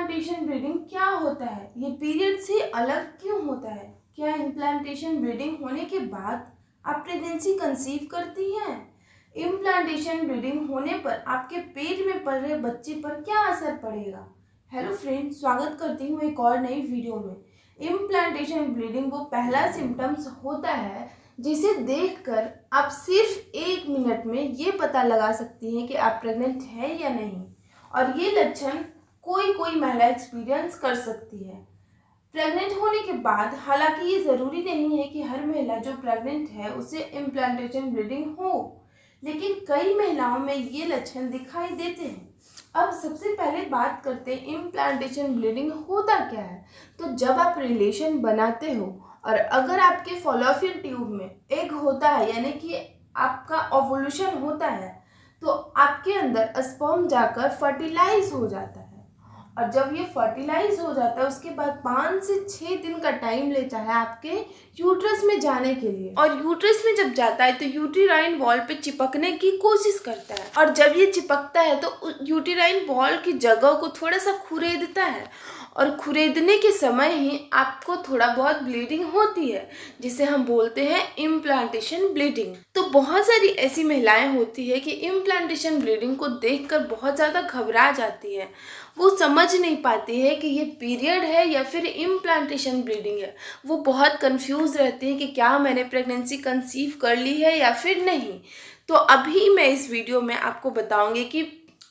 Implantation bleeding क्या होता है? ये पीरियड से अलग क्यों होता है? क्या इम्प्लांटेशन ब्लीडिंग होने के बाद आप प्रेगनेंसी कंसीव करती हैं? इम्प्लांटेशन ब्लीडिंग होने पर आपके पेट में पल रहे बच्चे पर क्या असर पड़ेगा? हेलो फ्रेंड, स्वागत करती हूँ एक और नई वीडियो में। इम्प्लांटेशन ब्लीडिंग वो पहला सिम्टम्स होता है जिसे देखकर आप सिर्फ 1 मिनट में ये पता लगा सकती हैं कि आप प्रेग्नेंट हैं या नहीं। और ये लक्षण कोई महिला एक्सपीरियंस कर सकती है प्रेग्नेंट होने के बाद। हालांकि ये ज़रूरी नहीं है कि हर महिला जो प्रेग्नेंट है उसे इम्प्लांटेशन ब्लीडिंग हो, लेकिन कई महिलाओं में ये लक्षण दिखाई देते हैं। अब सबसे पहले बात करते हैं इम्प्लांटेशन ब्लीडिंग होता क्या है। तो जब आप रिलेशन बनाते हो और अगर आपके फॉलोपियन ट्यूब में एग होता है, यानी कि आपका ओवुलेशन होता है, तो आपके अंदर स्पर्म जाकर फर्टिलाइज हो जाता है। और जब ये फर्टिलाइज हो जाता है उसके बाद 5 से 6 दिन का टाइम लेता है आपके यूट्रस में जाने के लिए। और यूट्रस में जब जाता है तो यूटेराइन वॉल पे चिपकने की कोशिश करता है, और जब ये चिपकता है तो यूटेराइन वॉल की जगह को थोड़ा सा खुरेदता है, और खुरेदने के समय ही आपको थोड़ा बहुत ब्लीडिंग होती है, जिसे हम बोलते हैं इम्प्लांटेशन ब्लीडिंग। तो बहुत सारी ऐसी महिलाएं होती है कि इम्प्लांटेशन ब्लीडिंग को देखकर बहुत ज़्यादा घबरा जाती है। वो समझ नहीं पाती है कि ये पीरियड है या फिर इम्प्लांटेशन ब्लीडिंग है। वो बहुत कंफ्यूज रहती है कि क्या मैंने प्रेगनेंसी कंसीव कर ली है या फिर नहीं। तो अभी मैं इस वीडियो में आपको बताऊंगी कि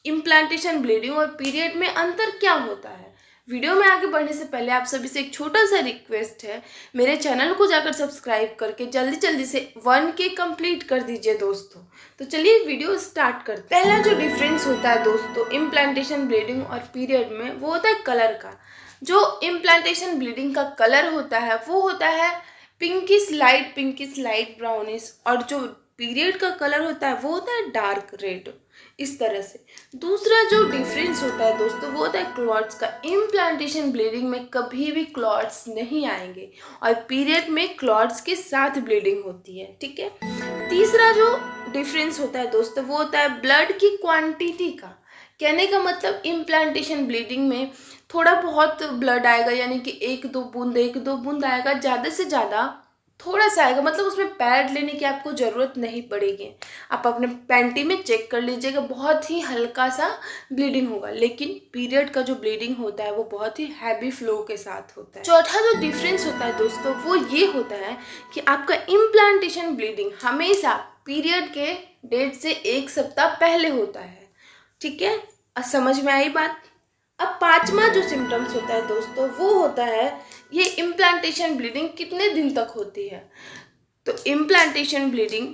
इम्प्लांटेशन ब्लीडिंग और पीरियड में अंतर क्या होता है। वीडियो में आगे बढ़ने से पहले आप सभी से एक छोटा सा रिक्वेस्ट है, मेरे चैनल को जाकर सब्सक्राइब करके जल्दी से 1K कंप्लीट कर दीजिए दोस्तों। तो चलिए वीडियो स्टार्ट करते हैं। पहला जो डिफरेंस होता है दोस्तों इम्प्लांटेशन ब्लीडिंग और पीरियड में, वो होता है कलर का। जो इम्प्लांटेशन ब्लीडिंग का कलर होता है वो होता है पिंकिश लाइट ब्राउनिश, और जो पीरियड का कलर होता है वो होता है डार्क रेड, इस तरह से। दूसरा जो डिफरेंस होता है दोस्तों वो होता है क्लॉट्स का। इम्प्लांटेशन ब्लीडिंग में कभी भी क्लॉट्स नहीं आएंगे और पीरियड में क्लॉट्स के साथ ब्लीडिंग होती है, ठीक है। तीसरा जो डिफरेंस होता है दोस्तों वो होता है ब्लड की क्वांटिटी का। कहने का मतलब इम्प्लांटेशन ब्लीडिंग में थोड़ा बहुत ब्लड आएगा, यानी कि 1-2 बूंद आएगा, ज़्यादा से ज़्यादा थोड़ा सा आएगा। मतलब उसमें पैड लेने की आपको ज़रूरत नहीं पड़ेगी। आप अपने पैंटी में चेक कर लीजिएगा, बहुत ही हल्का सा ब्लीडिंग होगा। लेकिन पीरियड का जो ब्लीडिंग होता है वो बहुत ही हैवी फ्लो के साथ होता है। चौथा जो डिफरेंस होता है दोस्तों वो ये होता है कि आपका इम्प्लांटेशन ब्लीडिंग हमेशा पीरियड के डेट से 1 सप्ताह पहले होता है, ठीक है। समझ में आई बात। अब 5वां जो सिम्टम्स होता है दोस्तों वो होता है ये इम्प्लांटेशन ब्लीडिंग कितने दिन तक होती है। तो इम्प्लांटेशन ब्लीडिंग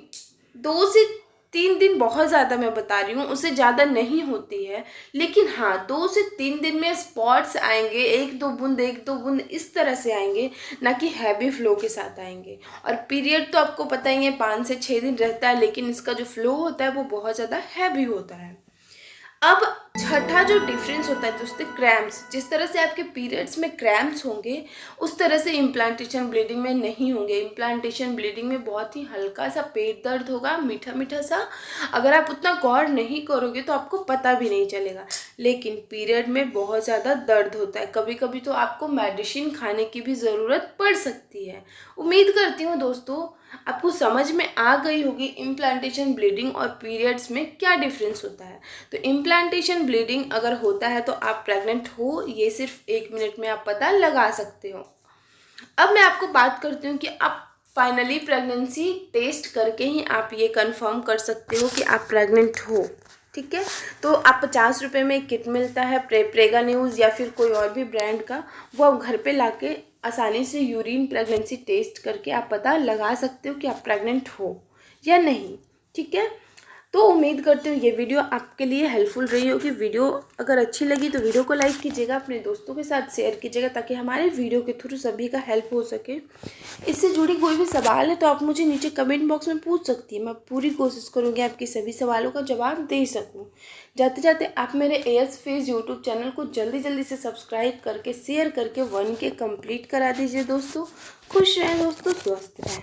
2 से 3 दिन, बहुत ज़्यादा मैं बता रही हूँ, उससे ज़्यादा नहीं होती है। लेकिन हाँ, 2 से 3 दिन में स्पॉट्स आएंगे, 1-2 बूंद इस तरह से आएंगे, ना कि हैवी फ्लो के साथ आएंगे। और पीरियड तो आपको पता ही है 5 से 6 दिन रहता है, लेकिन इसका जो फ्लो होता है वो बहुत ज़्यादा हैवी होता है। अब छठा जो डिफरेंस होता है दोस्तों क्रैम्प्स। जिस तरह से आपके पीरियड्स में क्रैम्प्स होंगे उस तरह से इम्प्लांटेशन ब्लीडिंग में नहीं होंगे। इम्प्लांटेशन ब्लीडिंग में बहुत ही हल्का सा पेट दर्द होगा, मीठा सा। अगर आप उतना गौर नहीं करोगे तो आपको पता भी नहीं चलेगा। लेकिन पीरियड में बहुत ज़्यादा दर्द होता है, कभी कभी तो आपको मेडिसिन खाने की भी ज़रूरत पड़ सकती है। उम्मीद करती हूँ दोस्तों आपको समझ में आ गई होगी इम्प्लांटेशन ब्लीडिंग और पीरियड्स में क्या डिफरेंस होता है। तो इम्प्लांटेशन ब्लीडिंग अगर होता है तो आप प्रेग्नेंट हो, ये सिर्फ 1 मिनट में आप पता लगा सकते हो। अब मैं आपको बात करती हूँ कि आप फाइनली प्रेगनेंसी टेस्ट करके ही आप ये कंफर्म कर सकते हो कि आप प्रेग्नेंट हो, ठीक है। तो आप 50 रुपये में एक किट मिलता है प्रेगा न्यूज़ या फिर कोई और भी ब्रांड का, वो आप घर पे लाके आसानी से यूरिन प्रेगनेंसी टेस्ट करके आप पता लगा सकते हो कि आप प्रेग्नेंट हो या नहीं, ठीक है। तो उम्मीद करती हूँ ये वीडियो आपके लिए हेल्पफुल रही होगी। वीडियो अगर अच्छी लगी तो वीडियो को लाइक कीजिएगा, अपने दोस्तों के साथ शेयर कीजिएगा, ताकि हमारे वीडियो के थ्रू सभी का हेल्प हो सके। इससे जुड़ी कोई भी सवाल है तो आप मुझे नीचे कमेंट बॉक्स में पूछ सकती हैं। मैं पूरी कोशिश करूँगी आपके सभी सवालों का जवाब दे सकूँ। जाते जाते आप मेरे AS फेज यूट्यूब चैनल को जल्दी से सब्सक्राइब करके शेयर करके 1K कंप्लीट करा दीजिए दोस्तों। खुश रहें दोस्तों, स्वस्थ रहें।